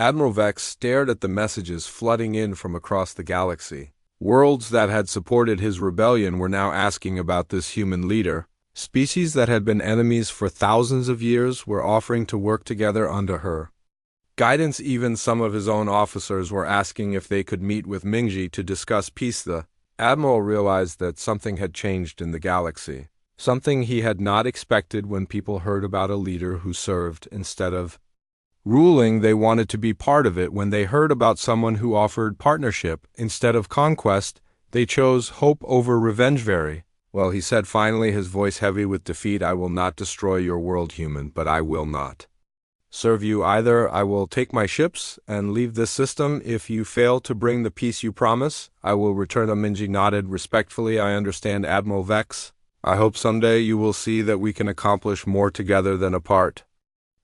Admiral Vex stared at the messages flooding in from across the galaxy. Worlds that had supported his rebellion were now asking about this human leader. Species that had been enemies for thousands of years were offering to work together under her guidance. Even some of his own officers were asking if they could meet with Mingji to discuss peace. The Admiral realized that something had changed in the galaxy. Something he had not expected. When people heard about a leader who served instead of ruling, they wanted to be part of it. When they heard about someone who offered partnership instead of conquest, they chose hope over revenge. Very well, he said finally, his voice heavy with defeat. I will not destroy your world, human, but I will not serve you either. I will take my ships and leave this system. If you fail to bring the peace you promise, I will return. Mingji nodded respectfully. I understand, Admiral Vex. I hope someday you will see that we can accomplish more together than apart.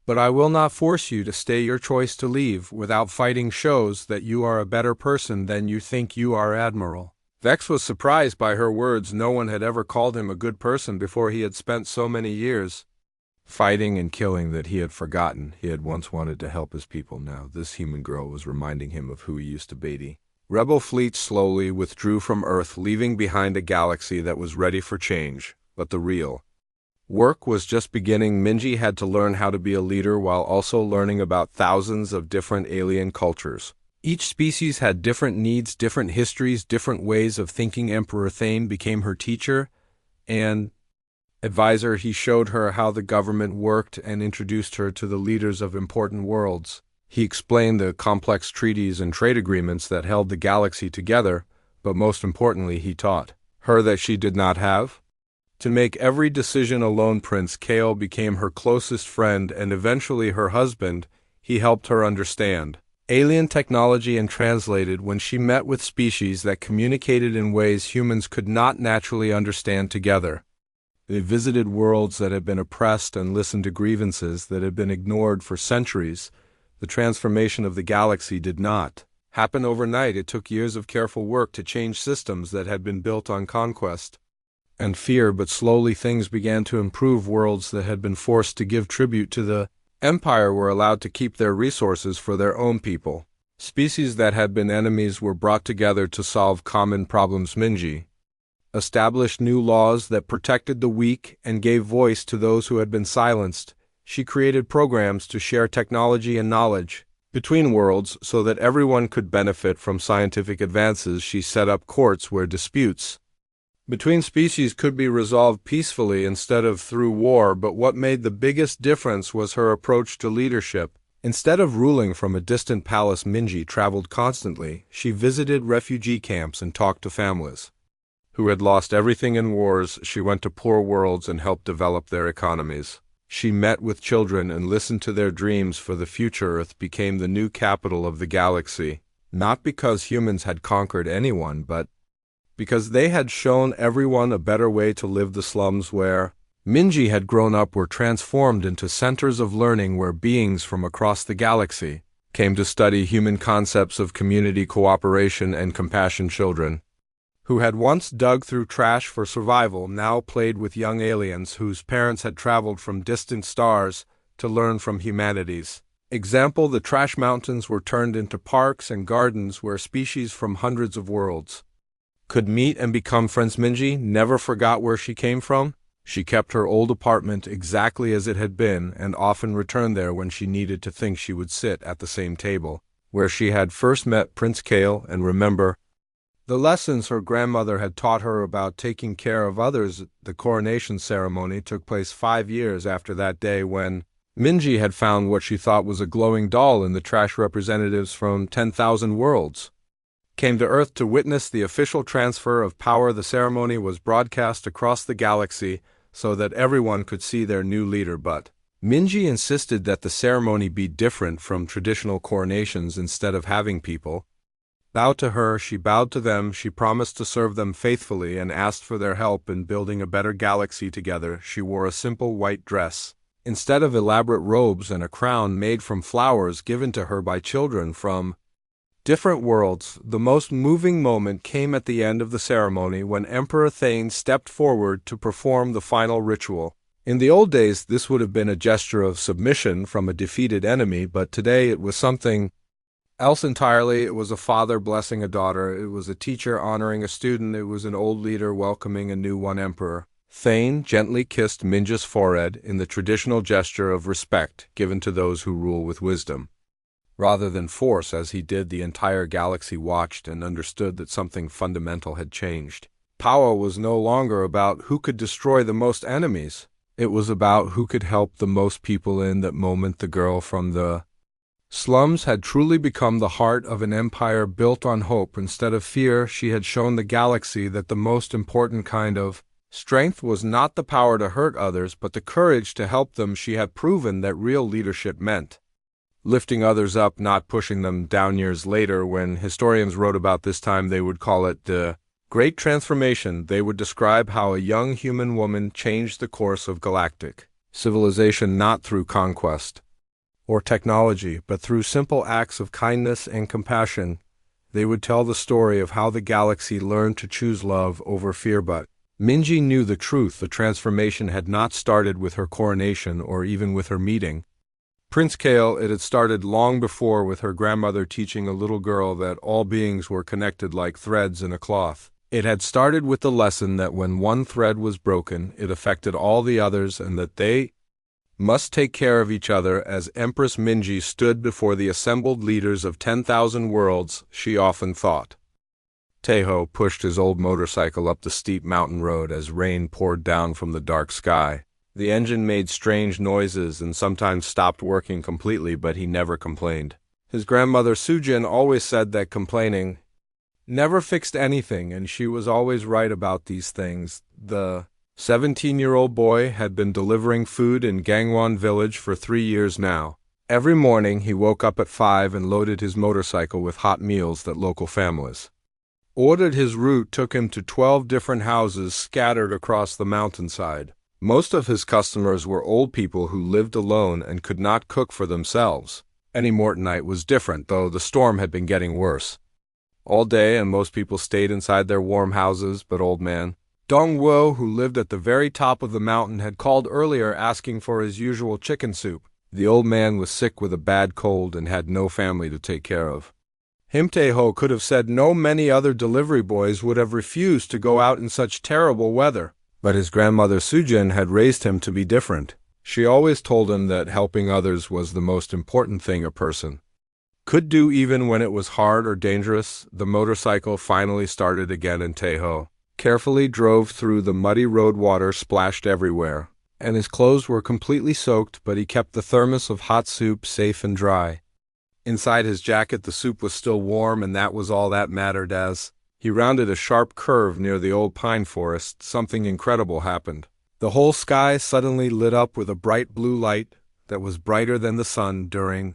But I will not force you to stay. Your choice to leave without fighting shows that you are a better person than you think you are, Admiral. Vex was surprised by her words. No one had ever called him a good person before. He had spent so many years fighting and killing that he had forgotten he had once wanted to help his people. Now this human girl was reminding him of who he used to be. Rebel fleets slowly withdrew from Earth, leaving behind a galaxy that was ready for change. But the real work was just beginning. Mingji had to learn how to be a leader while also learning about thousands of different alien cultures. Each species had different needs, different histories, different ways of thinking. Emperor Thane became her teacher and advisor. He showed her how the government worked and introduced her to the leaders of important worlds. He explained the complex treaties and trade agreements that held the galaxy together, but most importantly, he taught her that she did not have to make every decision alone. Prince Kale became her closest friend and eventually her husband. He helped her understand alien technology and translated when she met with species that communicated in ways humans could not naturally understand together. They visited worlds that had been oppressed and listened to grievances that had been ignored for centuries. The transformation of the galaxy did not happen overnight. It took years of careful work to change systems that had been built on conquest and fear, but slowly things began to improve. Worlds that had been forced to give tribute to the Empire were allowed to keep their resources for their own people. Species that had been enemies were brought together to solve common problems. Mingji established new laws that protected the weak and gave voice to those who had been silenced. She created programs to share technology and knowledge between worlds so that everyone could benefit from scientific advances. She set up courts where disputes between species could be resolved peacefully instead of through war. But what made the biggest difference was her approach to leadership. Instead of ruling from a distant palace, Mingji traveled constantly. She visited refugee camps and talked to families who had lost everything in wars. She went to poor worlds and helped develop their economies. She met with children and listened to their dreams for the future. Earth became the new capital of the galaxy, not because humans had conquered anyone, but because they had shown everyone a better way to live. The slums where Mingji had grown up were transformed into centers of learning where beings from across the galaxy came to study human concepts of community cooperation and compassion. Children who had once dug through trash for survival now played with young aliens whose parents had traveled from distant stars to learn from humanity's example. The trash mountains were turned into parks and gardens where species from hundreds of worlds could meet and become friends. Mingji never forgot where she came from. She kept her old apartment exactly as it had been and often returned there when she needed to think. She would sit at the same table where she had first met Prince Kale and remember the lessons her grandmother had taught her about taking care of others. The coronation ceremony took place 5 years after that day when Mingji had found what she thought was a glowing doll in the trash. Representatives from 10,000 worlds came to Earth to witness the official transfer of power. The ceremony was broadcast across the galaxy so that everyone could see their new leader, but Mingji insisted that the ceremony be different from traditional coronations. Instead of having people bow to her, she bowed to them. She promised to serve them faithfully and asked for their help in building a better galaxy together. She wore a simple white dress instead of elaborate robes and a crown made from flowers given to her by children from different worlds. The most moving moment came at the end of the ceremony when Emperor Thane stepped forward to perform the final ritual. In the old days, this would have been a gesture of submission from a defeated enemy, but today it was something else entirely. It was a father blessing a daughter, it was a teacher honoring a student, it was an old leader welcoming a new one emperor. Thane gently kissed Minja's forehead in the traditional gesture of respect given to those who rule with wisdom. Rather than force, as he did, the entire galaxy watched and understood that something fundamental had changed. Power was no longer about who could destroy the most enemies. It was about who could help the most people. In that moment, the girl from the slums had truly become the heart of an empire built on hope instead of fear. She had shown the galaxy that the most important kind of strength was not the power to hurt others, but the courage to help them. She had proven that real leadership meant lifting others up, not pushing them down. Years later, when historians wrote about this time, they would call it the Great Transformation. They would describe how a young human woman changed the course of galactic civilization, not through conquest or technology, but through simple acts of kindness and compassion. They would tell the story of how the galaxy learned to choose love over fear. But Minji knew the truth. The transformation had not started with her coronation or even with her meeting Prince Kale. It had started long before, with her grandmother teaching a little girl that all beings were connected like threads in a cloth. It had started with the lesson that when one thread was broken, it affected all the others, and that they must take care of each other. As Empress Minji stood before the assembled leaders of 10,000 worlds, she often thought. Taeho pushed his old motorcycle up the steep mountain road as rain poured down from the dark sky. The engine made strange noises and sometimes stopped working completely, but he never complained. His grandmother Sujin always said that complaining never fixed anything, and she was always right about these things. The 17-year-old boy had been delivering food in Gangwon village for 3 years now. Every morning he woke up at 5 and loaded his motorcycle with hot meals that local families ordered. His route took him to 12 different houses scattered across the mountainside. Most of his customers were old people who lived alone and could not cook for themselves. Any Mortonite was different, though the storm had been getting worse all day, and most people stayed inside their warm houses. But old man Dongwo, who lived at the very top of the mountain, had called earlier asking for his usual chicken soup. The old man was sick with a bad cold and had no family to take care of him. Taeho could have said no. Many other delivery boys would have refused to go out in such terrible weather. But his grandmother Sujin had raised him to be different. She always told him that helping others was the most important thing a person could do, even when it was hard or dangerous. The motorcycle finally started again, and Taeho carefully drove through the muddy road. Water splashed everywhere, and his clothes were completely soaked, but he kept the thermos of hot soup safe and dry. Inside his jacket, the soup was still warm, and that was all that mattered. As he rounded a sharp curve near the old pine forest, something incredible happened. The whole sky suddenly lit up with a bright blue light that was brighter than the sun during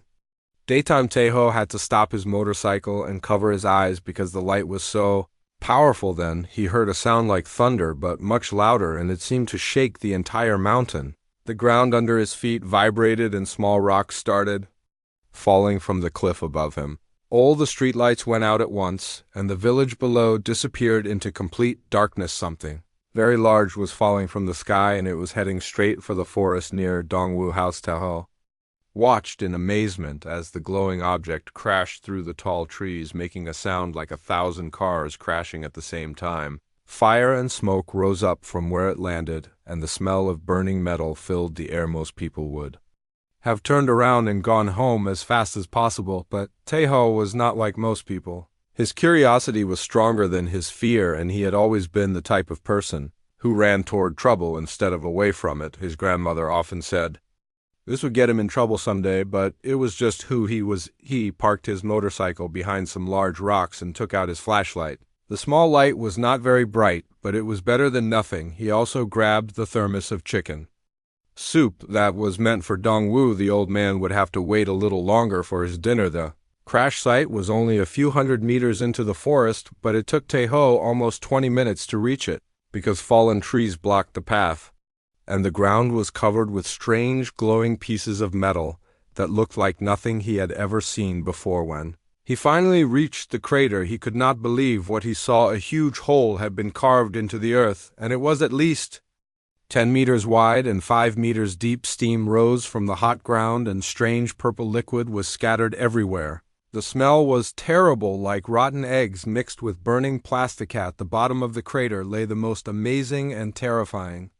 daytime. Taeho had to stop his motorcycle and cover his eyes because the light was so powerful. Then he heard a sound like thunder, but much louder, and it seemed to shake the entire mountain. The ground under his feet vibrated and small rocks started falling from the cliff above him. All the streetlights went out at once, and the village below disappeared into complete darkness. Something very large was falling from the sky, and it was heading straight for the forest near Dongwu House. Taeho watched in amazement as the glowing object crashed through the tall trees, making a sound like 1,000 cars crashing at the same time. Fire and smoke rose up from where it landed, and the smell of burning metal filled the air. Most people would have turned around and gone home as fast as possible, but Taeho was not like most people. His curiosity was stronger than his fear, and he had always been the type of person who ran toward trouble instead of away from it. His grandmother often said this would get him in trouble someday, but it was just who he was. He parked his motorcycle behind some large rocks and took out his flashlight. The small light was not very bright, but it was better than nothing. He also grabbed the thermos of chicken soup that was meant for Dongwu. The old man would have to wait a little longer for his dinner. The crash site was only a few hundred meters into the forest, but it took Taeho almost 20 minutes to reach it, because fallen trees blocked the path, and the ground was covered with strange glowing pieces of metal that looked like nothing he had ever seen before. When he finally reached the crater, he could not believe what he saw. A huge hole had been carved into the earth, and it was at least 10 meters wide and 5 meters deep. Steam rose from the hot ground, and strange purple liquid was scattered everywhere. The smell was terrible, like rotten eggs mixed with burning plastic. At the bottom of the crater lay the most amazing and terrifying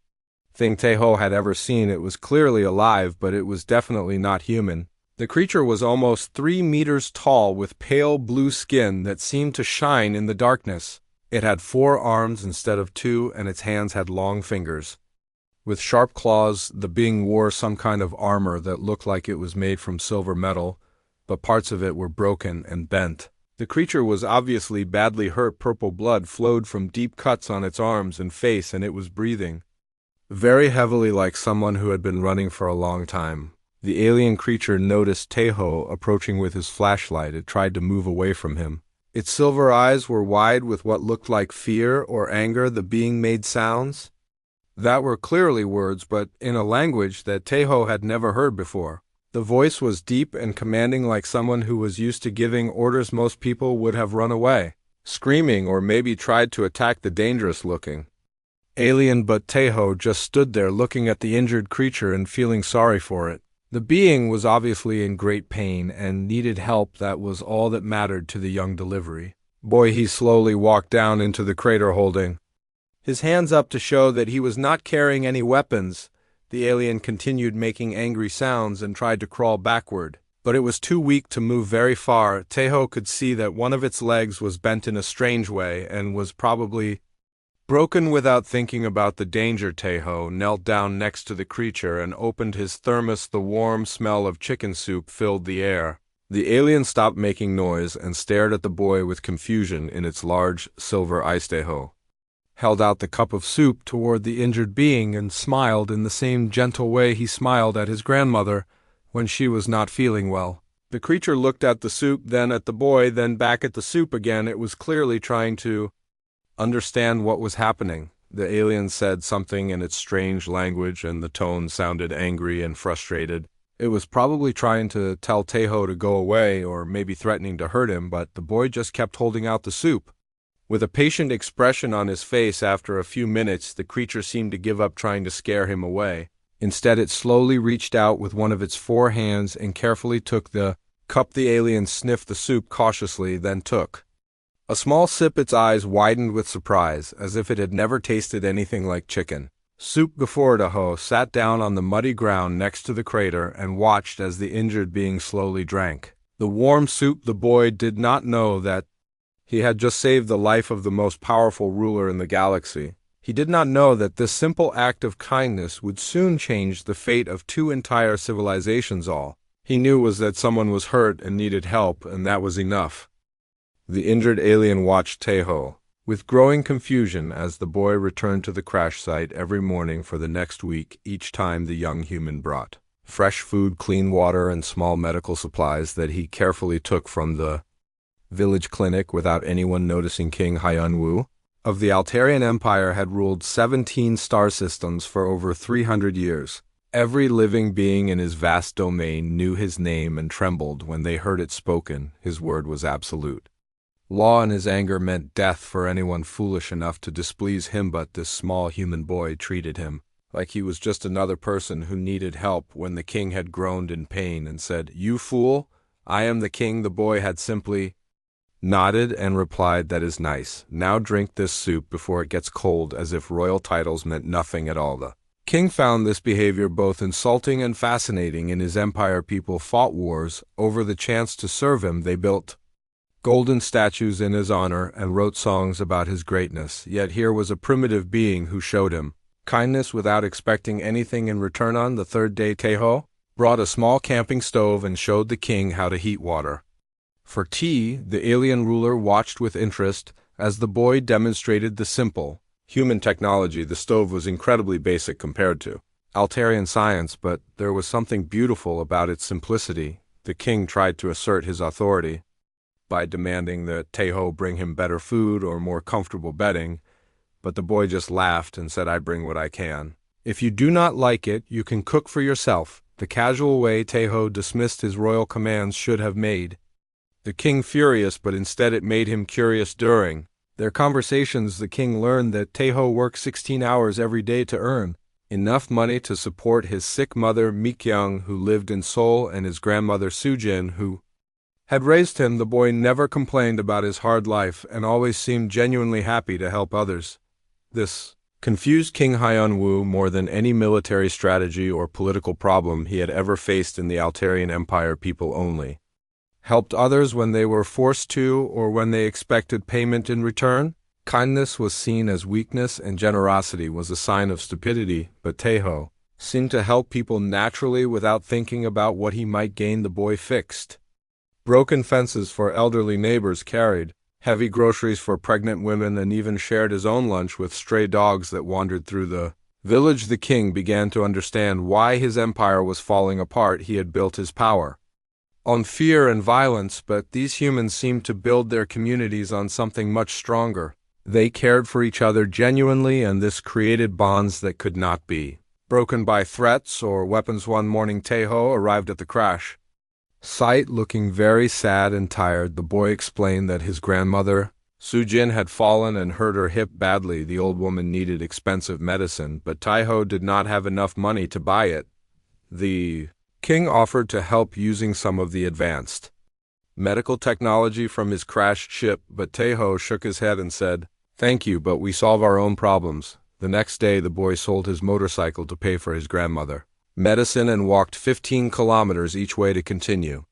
thing Tejo had ever seen. It was clearly alive, but it was definitely not human. The creature was almost 3 meters tall with pale blue skin that seemed to shine in the darkness. It had 4 arms instead of 2, and its hands had long fingers. With sharp claws, the being wore some kind of armor that looked like it was made from silver metal, but parts of it were broken and bent. The creature was obviously badly hurt. Purple blood flowed from deep cuts on its arms and face, and it was breathing very heavily, like someone who had been running for a long time. The alien creature noticed Tejo approaching with his flashlight. It tried to move away from him. Its silver eyes were wide with what looked like fear or anger. The being made sounds that were clearly words, but in a language that Tejo had never heard before. The voice was deep and commanding, like someone who was used to giving orders. Most people would have run away, screaming, or maybe tried to attack the dangerous-looking alien, but Tejo just stood there looking at the injured creature and feeling sorry for it. The being was obviously in great pain and needed help. That was all that mattered to the young delivery boy. He slowly walked down into the crater holding his hands up to show that he was not carrying any weapons. The alien continued making angry sounds and tried to crawl backward, but it was too weak to move very far. Tejo could see that one of its legs was bent in a strange way and was probably broken. Without thinking about the danger, Tejo knelt down next to the creature and opened his thermos. The warm smell of chicken soup filled the air. The alien stopped making noise and stared at the boy with confusion in its large silver eyes. Tejo held out the cup of soup toward the injured being and smiled in the same gentle way he smiled at his grandmother when she was not feeling well. The creature looked at the soup, then at the boy, then back at the soup again. It was clearly trying to understand what was happening. The alien said something in its strange language, and the tone sounded angry and frustrated. It was probably trying to tell Tejo to go away, or maybe threatening to hurt him, but the boy just kept holding out the soup with a patient expression on his face. After a few minutes, the creature seemed to give up trying to scare him away. Instead, it slowly reached out with one of its 4 hands and carefully took the cup. The alien sniffed the soup cautiously, then took a small sip. Its eyes widened with surprise, as if it had never tasted anything like chicken soup before. Tejo sat down on the muddy ground next to the crater and watched as the injured being slowly drank the warm soup. The boy did not know that he had just saved the life of the most powerful ruler in the galaxy. He did not know that this simple act of kindness would soon change the fate of 2 entire civilizations. All he knew was that someone was hurt and needed help, and that was enough. The injured alien watched Tejo with growing confusion as the boy returned to the crash site every morning for the next week. Each time the young human brought fresh food, clean water, and small medical supplies that he carefully took from the village clinic without anyone noticing. King Hyunwoo of the Altarian Empire had ruled 17 star systems for over 300 years. Every living being in his vast domain knew his name and trembled when they heard it spoken. His word was absolute law, and his anger meant death for anyone foolish enough to displease him. But this small human boy treated him like he was just another person who needed help. When the king had groaned in pain and said, "You fool, I am the king," the boy had simply nodded and replied, "That is nice. Now drink this soup before it gets cold," as if royal titles meant nothing at all. The king found this behavior both insulting and fascinating. In his empire, people fought wars over the chance to serve him. They built golden statues in his honor and wrote songs about his greatness. Yet here was a primitive being who showed him kindness without expecting anything in return. On the 3rd day, Tejo brought a small camping stove and showed the king how to heat water for tea. The alien ruler watched with interest as the boy demonstrated the simple human technology. The stove was incredibly basic compared to Altarian science, but there was something beautiful about its simplicity. The king tried to assert his authority by demanding that Tejo bring him better food or more comfortable bedding, but the boy just laughed and said, "I bring what I can. If you do not like it, you can cook for yourself." The casual way Tejo dismissed his royal commands should have made the king furious, but instead it made him curious. During their conversations, the king learned that Tejo worked 16 hours every day to earn enough money to support his sick mother Mikyung, who lived in Seoul, and his grandmother Sujin, who had raised him, the boy never complained about his hard life and always seemed genuinely happy to help others. This confused King Hyun-woo more than any military strategy or political problem he had ever faced in the Altarian Empire. People only helped others when they were forced to or when they expected payment in return. Kindness was seen as weakness and generosity was a sign of stupidity, but Taeho seemed to help people naturally without thinking about what he might gain. The boy fixed broken fences for elderly neighbors, carried heavy groceries for pregnant women, and even shared his own lunch with stray dogs that wandered through the village. The king began to understand why his empire was falling apart. He had built his power on fear and violence, but these humans seemed to build their communities on something much stronger. They cared for each other genuinely, and this created bonds that could not be broken by threats or weapons. One morning, Taeho arrived at the crash site looking very sad and tired. The boy explained that his grandmother, Sujin, had fallen and hurt her hip badly. The old woman needed expensive medicine, but Taeho did not have enough money to buy it. The king offered to help using some of the advanced medical technology from his crashed ship, but Taeho shook his head and said, "Thank you, but we solve our own problems." The next day, the boy sold his motorcycle to pay for his grandmother medicine and walked 15 kilometers each way to continue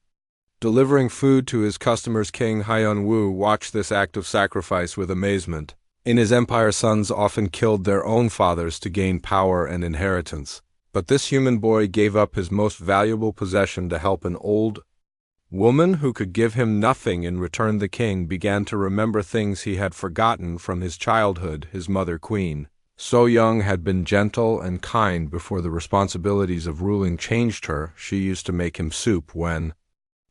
delivering food to his customers. King Hyun-woo watched this act of sacrifice with amazement. In his empire, sons often killed their own fathers to gain power and inheritance. But this human boy gave up his most valuable possession to help an old woman who could give him nothing in return. The king began to remember things he had forgotten from his childhood. His mother, Queen So-young, had been gentle and kind before the responsibilities of ruling changed her. She used to make him soup when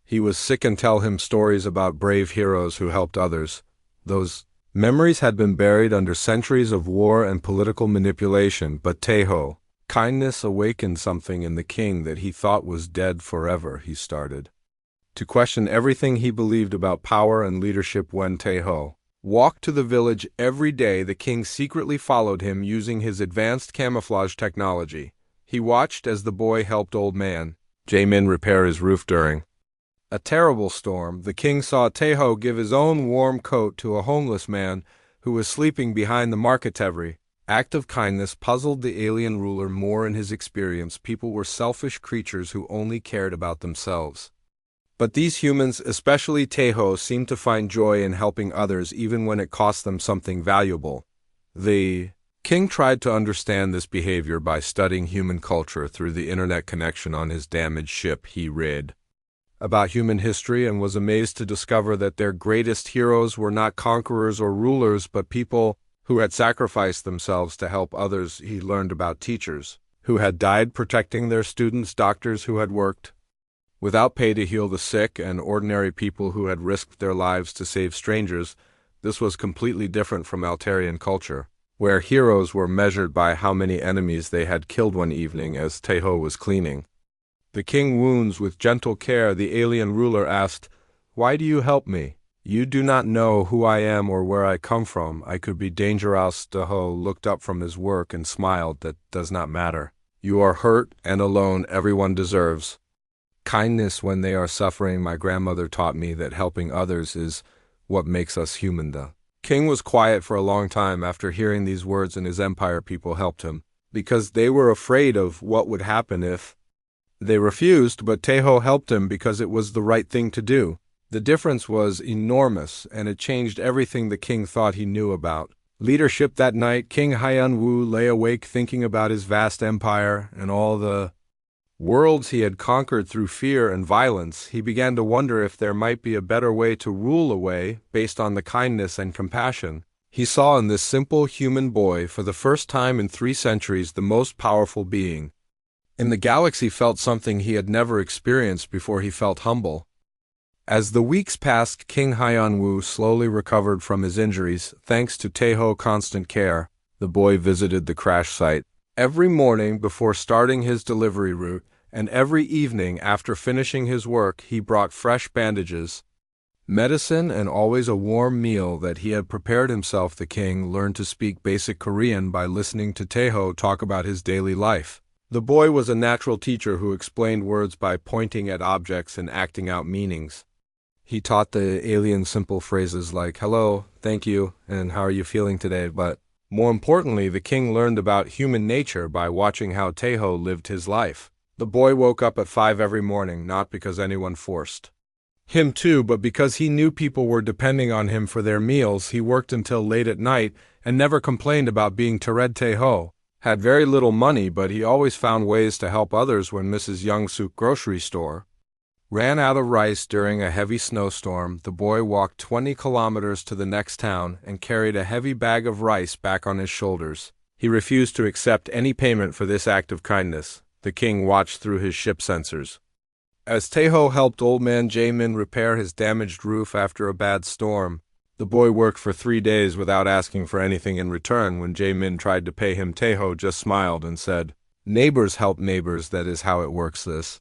he was sick and tell him stories about brave heroes who helped others. Those memories had been buried under centuries of war and political manipulation, but Taeho kindness awakened something in the king that he thought was dead forever. He started to question everything he believed about power and leadership. When Taeho walked to the village every day, the king secretly followed him using his advanced camouflage technology. He watched as the boy helped old man Jaemin repair his roof during a terrible storm. The king saw Taeho give his own warm coat to a homeless man who was sleeping behind the market. Every act of kindness puzzled the alien ruler more. In his experience, people were selfish creatures who only cared about themselves. But these humans, especially Taeho, seemed to find joy in helping others even when it cost them something valuable. The king tried to understand this behavior by studying human culture through the internet connection on his damaged ship. He read about human history and was amazed to discover that their greatest heroes were not conquerors or rulers, but people who had sacrificed themselves to help others. He learned about teachers who had died protecting their students, doctors who had worked without pay to heal the sick, and ordinary people who had risked their lives to save strangers. This was completely different from Altarian culture, where heroes were measured by how many enemies they had killed. One evening, as Taeho was cleaning the king wounds with gentle care, the alien ruler asked, "Why do you help me? You do not know who I am or where I come from. I could be dangerous." Taeho looked up from his work and smiled. "That does not matter. You are hurt and alone. Everyone deserves kindness when they are suffering. My grandmother taught me that helping others is what makes us human." The king was quiet for a long time after hearing these words. In his empire, people helped him because they were afraid of what would happen if they refused, but Taeho helped him because it was the right thing to do. The difference was enormous, and it changed everything the king thought he knew about leadership. That night, King Hyun-woo lay awake thinking about his vast empire and all the worlds he had conquered through fear and violence. He began to wonder if there might be a better way to rule a way based on the kindness and compassion he saw in this simple human boy. For the first time in 3 centuries, the most powerful being in the galaxy felt something he had never experienced before. He felt humble. As the weeks passed, King Hyun-woo slowly recovered from his injuries. Thanks to Taeho's constant care, the boy visited the crash site every morning before starting his delivery route, and every evening after finishing his work. He brought fresh bandages, medicine, and always a warm meal that he had prepared himself. The king learned to speak basic Korean by listening to Taeho talk about his daily life. The boy was a natural teacher who explained words by pointing at objects and acting out meanings. He taught the alien simple phrases like hello, thank you, and how are you feeling today, but more importantly, the king learned about human nature by watching how Tejo lived his life. The boy woke up at 5 every morning, not because anyone forced him to, but because he knew people were depending on him for their meals. He worked until late at night and never complained about being Tered Tejo. Had very little money, but he always found ways to help others. When Mrs. Youngsuk's grocery store ran out of rice during a heavy snowstorm, the boy walked 20 kilometers to the next town and carried a heavy bag of rice back on his shoulders. He refused to accept any payment for this act of kindness. The king watched through his ship sensors as Tejo helped old man Jamin repair his damaged roof after a bad storm. The boy worked for 3 days without asking for anything in return. When Jamin tried to pay him, Tejo just smiled and said, "Neighbors help neighbors, that is how it works." This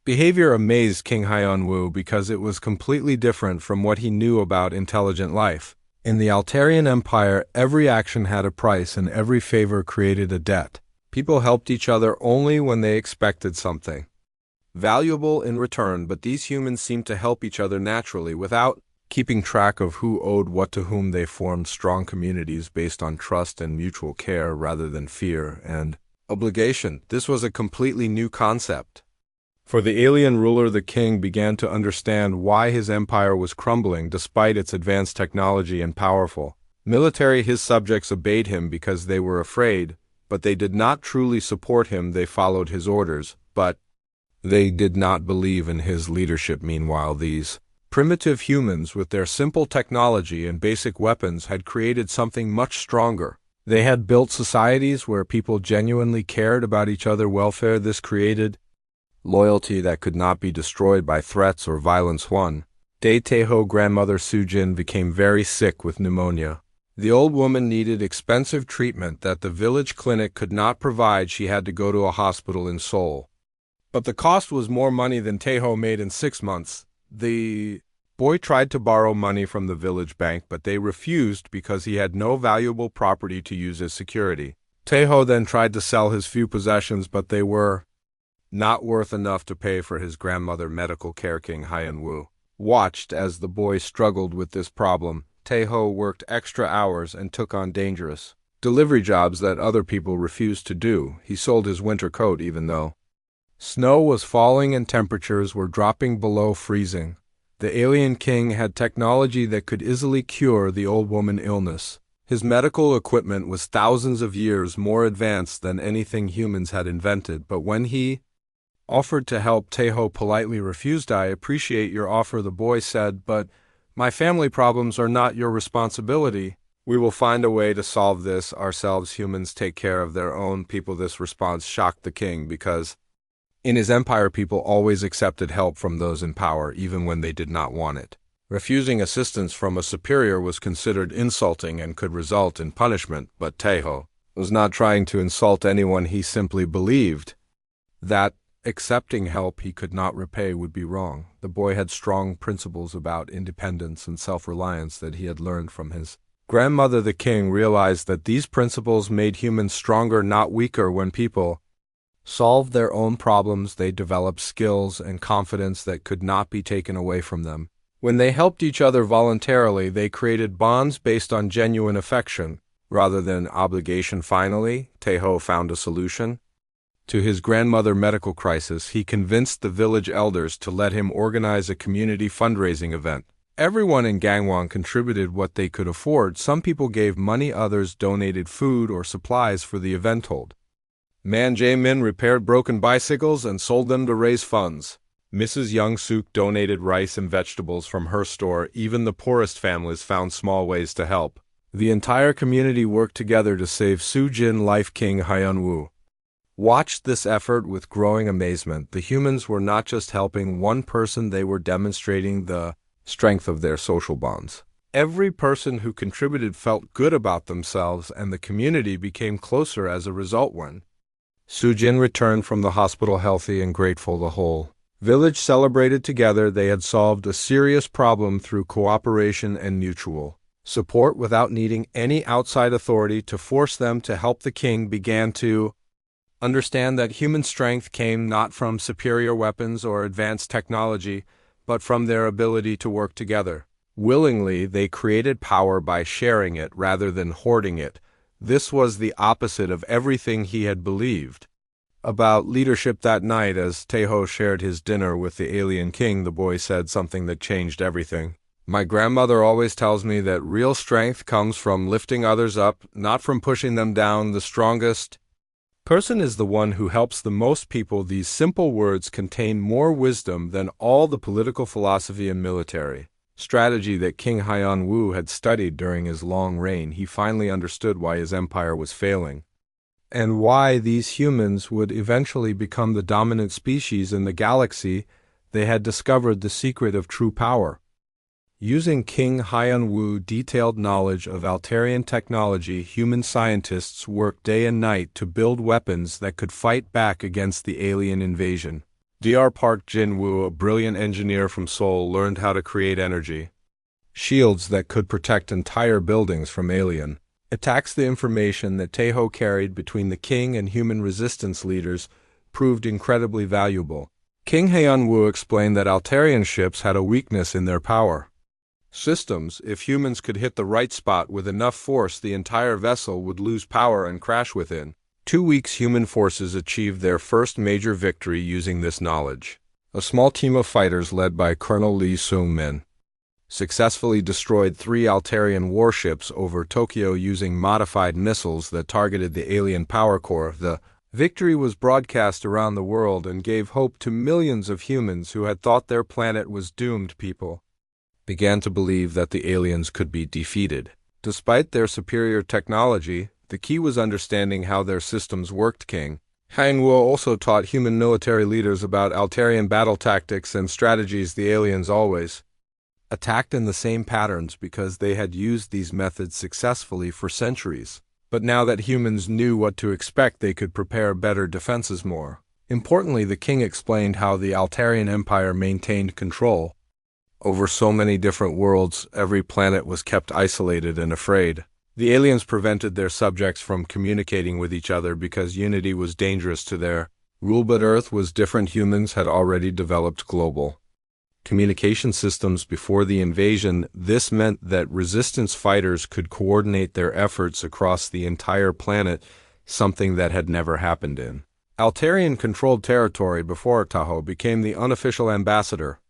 behavior amazed King Hyunwoo because it was completely different from what he knew about intelligent life. In the Altarian Empire, every action had a price and every favor created a debt. People helped each other only when they expected something valuable in return, but these humans seemed to help each other naturally without keeping track of who owed what to whom. They formed strong communities based on trust and mutual care rather than fear and obligation. This was a completely new concept. For the alien ruler, the king began to understand why his empire was crumbling despite its advanced technology and powerful military. His subjects obeyed him because they were afraid, but they did not truly support him. They followed his orders, but they did not believe in his leadership. Meanwhile, these primitive humans, with their simple technology and basic weapons, had created something much stronger. They had built societies where people genuinely cared about each other's welfare. This created loyalty that could not be destroyed by threats or violence. One day, Tejo grandmother Sujin became very sick with pneumonia. The old woman needed expensive treatment that the village clinic could not provide. She had to go to a hospital in Seoul. But the cost was more money than Tejo made in 6 months. The boy tried to borrow money from the village bank, but they refused because he had no valuable property to use as security. Tejo then tried to sell his few possessions, but they were not worth enough to pay for his grandmother's medical care. King Hyunwoo watched as the boy struggled with this problem. Tejo worked extra hours and took on dangerous delivery jobs that other people refused to do. He sold his winter coat even though snow was falling and temperatures were dropping below freezing. The alien king had technology that could easily cure the old woman's illness. His medical equipment was thousands of years more advanced than anything humans had invented, but when he offered to help, Tejo politely refused. "I appreciate your offer," the boy said, "but my family problems are not your responsibility. We will find a way to solve this ourselves. Humans take care of their own people." This response shocked the king because in his empire, people always accepted help from those in power, even when they did not want it. Refusing assistance from a superior was considered insulting and could result in punishment, but Tejo was not trying to insult anyone. He simply believed that accepting help he could not repay would be wrong. The boy had strong principles about independence and self-reliance that he had learned from his grandmother. The king realized that these principles made humans stronger, not weaker. When people solved their own problems, they developed skills and confidence that could not be taken away from them. When they helped each other voluntarily, they created bonds based on genuine affection rather than obligation. Finally, Tejo found a solution to his grandmother's medical crisis. He convinced the village elders to let him organize a community fundraising event. Everyone in Gangwon contributed what they could afford. Some people gave money, others donated food or supplies for the event. Old man Jae-min repaired broken bicycles and sold them to raise funds. Mrs. Young-suk donated rice and vegetables from her store. Even the poorest families found small ways to help. The entire community worked together to save Sujin life. King Hyunwoo watched this effort with growing amazement. The humans were not just helping one person, they were demonstrating the strength of their social bonds. Every person who contributed felt good about themselves, and the community became closer as a result. When Sujin returned from the hospital healthy and grateful, the whole village celebrated together. They had solved a serious problem through cooperation and mutual support without needing any outside authority to force them to help. The king began to understand that human strength came not from superior weapons or advanced technology, but from their ability to work together. Willingly, they created power by sharing it rather than hoarding it. This was the opposite of everything he had believed. About leadership that night, as Tejo shared his dinner with the alien king, the boy said something that changed everything. My grandmother always tells me that real strength comes from lifting others up, not from pushing them down. The strongest person is the one who helps the most people. These simple words contain more wisdom than all the political philosophy and military strategy that King Haiyan Wu had studied during his long reign. He finally understood why his empire was failing, and why these humans would eventually become the dominant species in the galaxy. They had discovered the secret of true power. Using King Haiyan Wu's detailed knowledge of Altarian technology, human scientists worked day and night to build weapons that could fight back against the alien invasion. Dr. Park Jin-woo, a brilliant engineer from Seoul, learned how to create energy shields that could protect entire buildings from alien attacks. The information that Tejo carried between the king and human resistance leaders proved incredibly valuable. King Haiyan Wu explained that Altarian ships had a weakness in their power systems. If humans could hit the right spot with enough force, the entire vessel would lose power and crash within 2 weeks. Human forces achieved their first major victory using this knowledge. A small team of fighters led by Colonel Lee Seung-min successfully destroyed 3 Altarian warships over Tokyo using modified missiles that targeted the alien power core. The victory was broadcast around the world and gave hope to millions of humans who had thought their planet was doomed. People began to believe that the aliens could be defeated. Despite their superior technology, the key was understanding how their systems worked. King Haiyan Wu also taught human military leaders about Altarian battle tactics and strategies. The aliens always attacked in the same patterns because they had used these methods successfully for centuries. But now that humans knew what to expect, they could prepare better defenses. More importantly, the king explained how the Altarian Empire maintained control over so many different worlds. Every planet was kept isolated and afraid. The aliens prevented their subjects from communicating with each other because unity was dangerous to their rule. But Earth was different. Humans had already developed global communication systems before the invasion. This meant that resistance fighters could coordinate their efforts across the entire planet, something that had never happened in Altarian-controlled territory before. Tahoe became the unofficial ambassador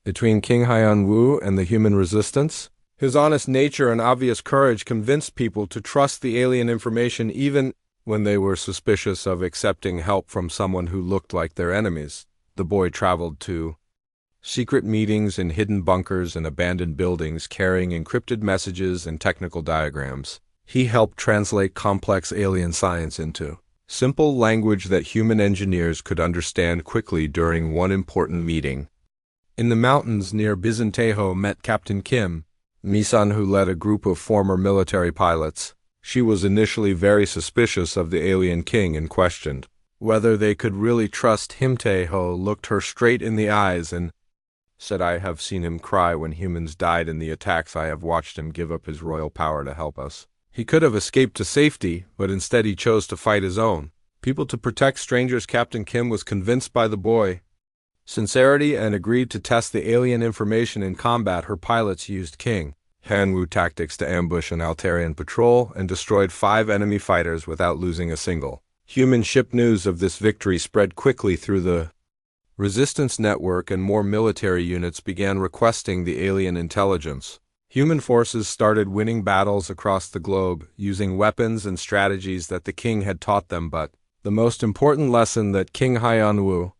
between King Haiyan Wu and the human resistance. His honest nature and obvious courage convinced people to trust the alien information even when they were suspicious of accepting help from someone who looked like their enemies. The boy traveled to secret meetings in hidden bunkers and abandoned buildings, carrying encrypted messages and technical diagrams. He helped translate complex alien science into simple language that human engineers could understand quickly. During one important meeting in the mountains near Bizantejo, met Captain Kim Misan, who led a group of former military pilots. She was initially very suspicious of the alien king and questioned whether they could really trust him. Tejo looked her straight in the eyes and said, "I have seen him cry when humans died in the attacks. I have watched him give up his royal power to help us. He could have escaped to safety, but instead he chose to fight his own people to protect strangers." Captain Kim was convinced by the boy's sincerity and agreed to test the alien information in combat. Her pilots used King Haiyan Wu tactics to ambush an Altarian patrol and destroyed 5 enemy fighters without losing a single human ship. News of this victory spread quickly through the resistance network, and more military units began requesting the alien intelligence. Human forces started winning battles across the globe, using weapons and strategies that the king had taught them. But the most important lesson that King Haiyan Wu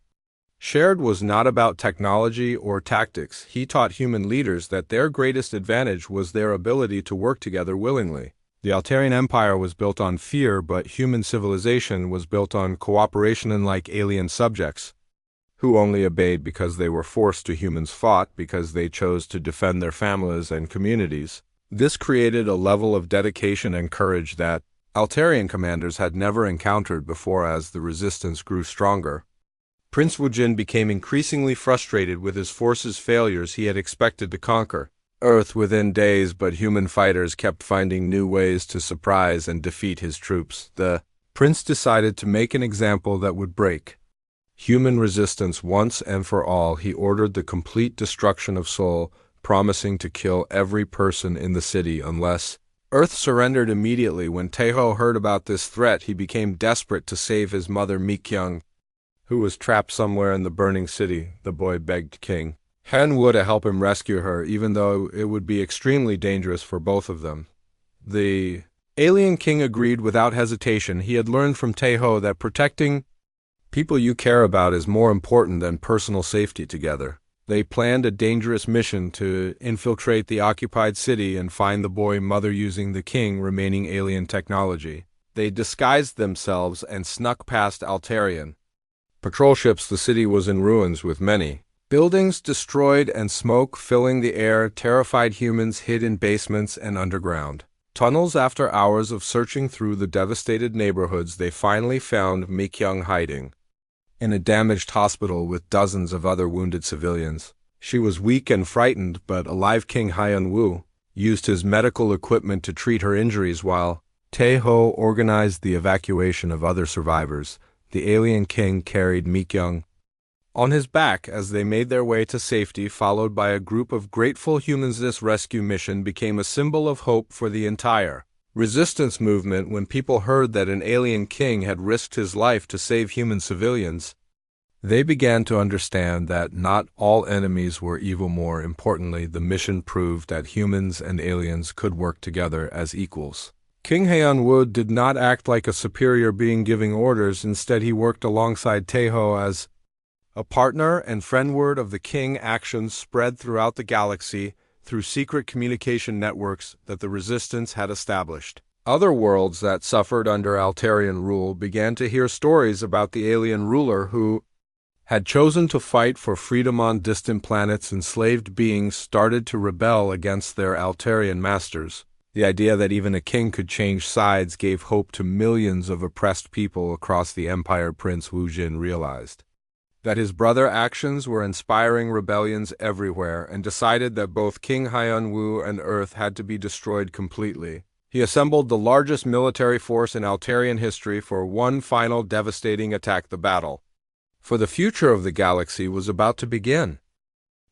shared was not about technology or tactics. He taught human leaders that their greatest advantage was their ability to work together willingly. The Altarian Empire was built on fear, but human civilization was built on cooperation. Unlike alien subjects, who only obeyed because they were forced to, humans fought because they chose to defend their families and communities. This created a level of dedication and courage that Altarian commanders had never encountered before. As the resistance grew stronger, Prince Wujin became increasingly frustrated with his forces' failures. He had expected to conquer Earth within days, but human fighters kept finding new ways to surprise and defeat his troops. The prince decided to make an example that would break human resistance once and for all. He ordered the complete destruction of Seoul, promising to kill every person in the city unless Earth surrendered immediately. When Taeho heard about this threat, he became desperate to save his mother Mi-kyung, who was trapped somewhere in the burning city. The boy begged King Han-woo to help him rescue her, even though it would be extremely dangerous for both of them. The alien king agreed without hesitation. He had learned from Taeho that protecting people you care about is more important than personal safety together. They planned a dangerous mission to infiltrate the occupied city and find the boy mother using the king remaining alien technology. They disguised themselves and snuck past Altarian patrol ships. The city was in ruins with many buildings destroyed and smoke filling the air. Terrified humans hid in basements and underground tunnels. After hours of searching through the devastated neighborhoods, they finally found Mi-kyung hiding in a damaged hospital with dozens of other wounded civilians. She was weak and frightened, but alive. King Han-woo used his medical equipment to treat her injuries while Taeho organized the evacuation of other survivors. The alien king carried Mi-kyung on his back as they made their way to safety, followed by a group of grateful humans. This rescue mission became a symbol of hope for the entire resistance movement. When people heard that an alien king had risked his life to save human civilians, they began to understand that not all enemies were evil. More importantly, the mission proved that humans and aliens could work together as equals. King Han-woo did not act like a superior being giving orders. Instead, he worked alongside Taeho as a partner and friend. Word of the king actions spread throughout the galaxy through secret communication networks that the resistance had established. Other worlds that suffered under Altarian rule began to hear stories about the alien ruler who had chosen to fight for freedom on distant planets. Enslaved beings started to rebel against their Altarian masters. The idea that even a king could change sides gave hope to millions of oppressed people across the empire. Prince Woojin realized that his brother's actions were inspiring rebellions everywhere and decided that both King Han-woo and Earth had to be destroyed completely. He assembled the largest military force in Altarian history for one final devastating attack. The battle for the future of the galaxy was about to begin.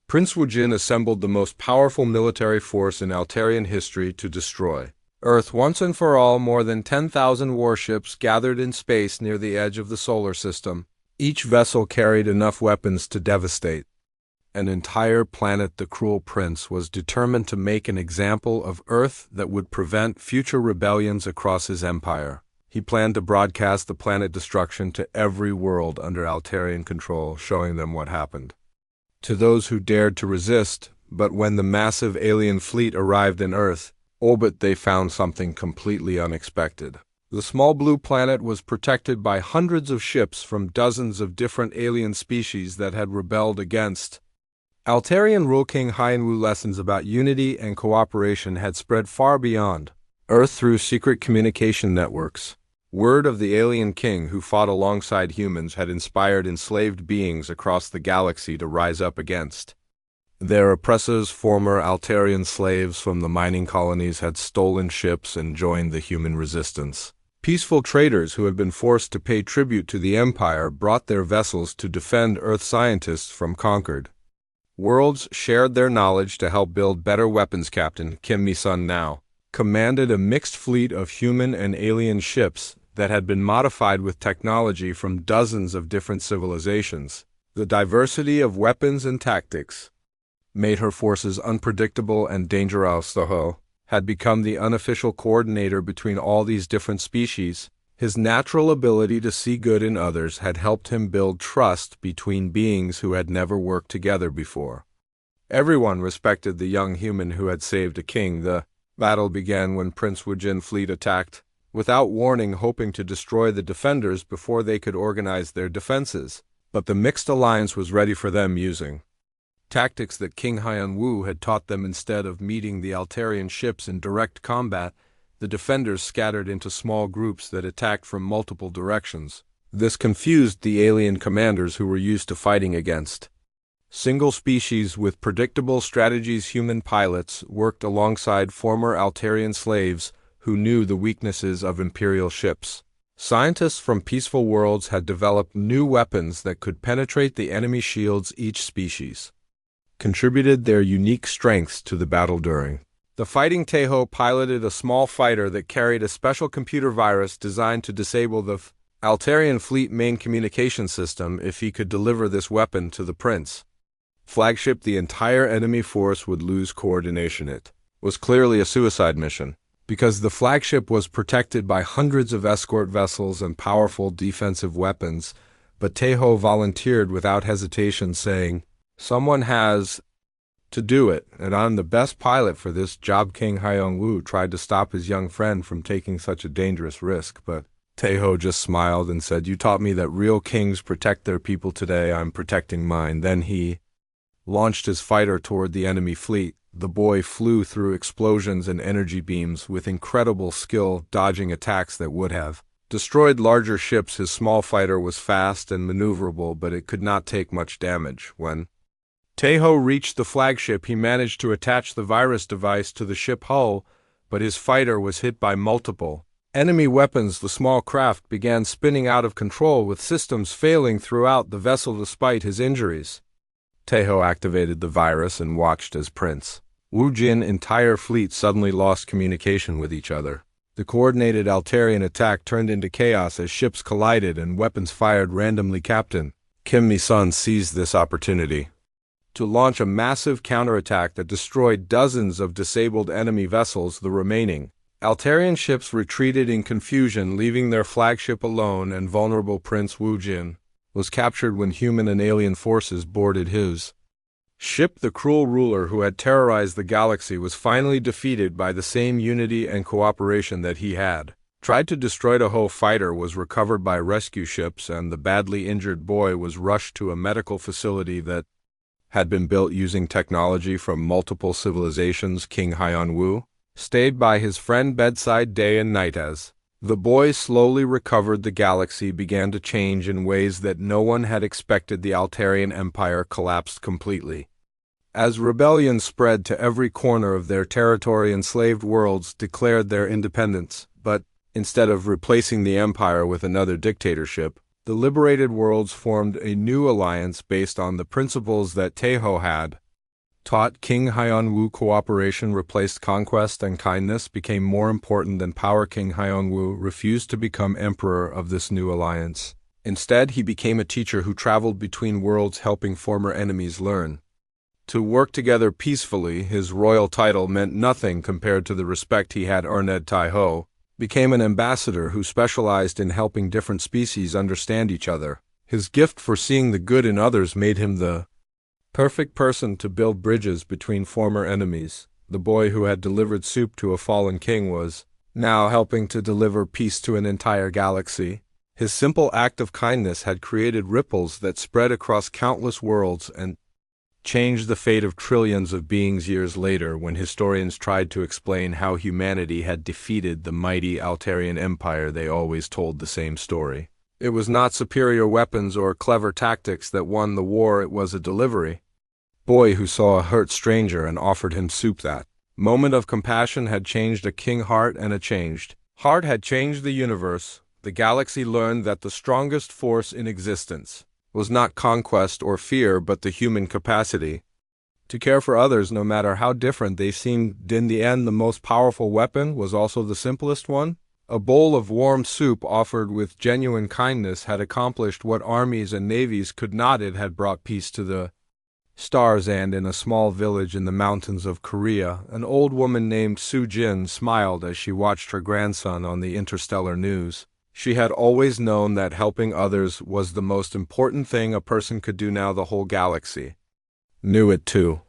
Prince Woojin assembled the most powerful military force in Altarian history to destroy Earth once and for all. More than 10,000 warships gathered in space near the edge of the solar system. Each vessel carried enough weapons to devastate an entire planet. The cruel prince was determined to make an example of Earth that would prevent future rebellions across his empire. He planned to broadcast the planet destruction to every world under Altarian control, showing them what happened to those who dared to resist. But when the massive alien fleet arrived in Earth orbit, they found something completely unexpected. The small blue planet was protected by hundreds of ships from dozens of different alien species that had rebelled against Altarian rule. King Han-woo lessons about unity and cooperation had spread far beyond Earth through secret communication networks. Word of the alien king who fought alongside humans had inspired enslaved beings across the galaxy to rise up against their oppressors. Former Altarian slaves from the mining colonies had stolen ships and joined the human resistance. Peaceful traders who had been forced to pay tribute to the Empire brought their vessels to defend Earth. Scientists from conquered worlds shared their knowledge to help build better weapons. Captain Kim Mi-sun now commanded a mixed fleet of human and alien ships that had been modified with technology from dozens of different civilizations. The diversity of weapons and tactics made her forces unpredictable and dangerous. Taeho had become the unofficial coordinator between all these different species. His natural ability to see good in others had helped him build trust between beings who had never worked together before. Everyone respected the young human who had saved a king. The battle began when Prince Woojin's fleet attacked without warning, hoping to destroy the defenders before they could organize their defenses. But the mixed alliance was ready for them, using tactics that King Han-woo had taught them. Instead of meeting the Altarian ships in direct combat, the defenders scattered into small groups that attacked from multiple directions. This confused the alien commanders who were used to fighting against single species with predictable strategies. Human pilots worked alongside former Altarian slaves who knew the weaknesses of Imperial ships. Scientists from peaceful worlds had developed new weapons that could penetrate the enemy shields. Each species contributed their unique strengths to the battle during. The fighting Tejo piloted a small fighter that carried a special computer virus designed to disable the Altarian fleet main communication system. If he could deliver this weapon to the Prince flagship, the entire enemy force would lose coordination. It was clearly a suicide mission, because the flagship was protected by hundreds of escort vessels and powerful defensive weapons, but Tejo volunteered without hesitation, saying, "Someone has to do it, and I'm the best pilot for this job." King Hyung-woo tried to stop his young friend from taking such a dangerous risk, but Tejo just smiled and said, "You taught me that real kings protect their people. Today I'm protecting mine." Then he launched his fighter toward the enemy fleet. The boy flew through explosions and energy beams with incredible skill, dodging attacks that would have destroyed larger ships. His small fighter was fast and maneuverable, but it could not take much damage. When Tejo reached the flagship, he managed to attach the virus device to the ship hull, but his fighter was hit by multiple enemy weapons. The small craft began spinning out of control, with systems failing throughout the vessel despite his injuries. Tejo activated the virus and watched as Prince Wu Jin's entire fleet suddenly lost communication with each other. The coordinated Altarian attack turned into chaos as ships collided and weapons fired randomly. Captain Kim Mi-sun seized this opportunity to launch a massive counterattack that destroyed dozens of disabled enemy vessels. The remaining Altarian ships retreated in confusion, leaving their flagship alone, and vulnerable Prince Wu Jin was captured when human and alien forces boarded his ship. The cruel ruler who had terrorized the galaxy was finally defeated by the same unity and cooperation that he had tried to destroy. The Ho fighter was recovered by rescue ships, and the badly injured boy was rushed to a medical facility that had been built using technology from multiple civilizations. King Hyun-woo stayed by his friend's bedside day and night. As the boy slowly recovered, the galaxy began to change in ways that no one had expected. The Altarian Empire collapsed completely as rebellion spread to every corner of their territory. Enslaved worlds declared their independence, but instead of replacing the empire with another dictatorship, the liberated worlds formed a new alliance based on the principles that Tejo had taught. King Hyun-woo cooperation replaced conquest, and kindness became more important than power. King Hyun-woo refused to become emperor of this new alliance. Instead, he became a teacher who traveled between worlds, helping former enemies learn to work together peacefully. His royal title meant nothing compared to the respect he had earned. Tejo became an ambassador who specialized in helping different species understand each other. His gift for seeing the good in others made him the perfect person to build bridges between former enemies. The boy who had delivered soup to a fallen king was now helping to deliver peace to an entire galaxy. His simple act of kindness had created ripples that spread across countless worlds and changed the fate of trillions of beings. Years later, when historians tried to explain how humanity had defeated the mighty Altarian Empire, they always told the same story. It was not superior weapons or clever tactics that won the war, it was a delivery boy who saw a hurt stranger and offered him soup. That moment of compassion had changed a king's heart, and a changed heart had changed the universe. The galaxy learned that the strongest force in existence was not conquest or fear, but the human capacity to care for others, no matter how different they seemed. In the end, the most powerful weapon was also the simplest one. A bowl of warm soup offered with genuine kindness had accomplished what armies and navies could not. It had brought peace to the stars. And in a small village in the mountains of Korea, an old woman named Soo Jin smiled as she watched her grandson on the interstellar news. She had always known that helping others was the most important thing a person could do. Now the whole galaxy knew it too.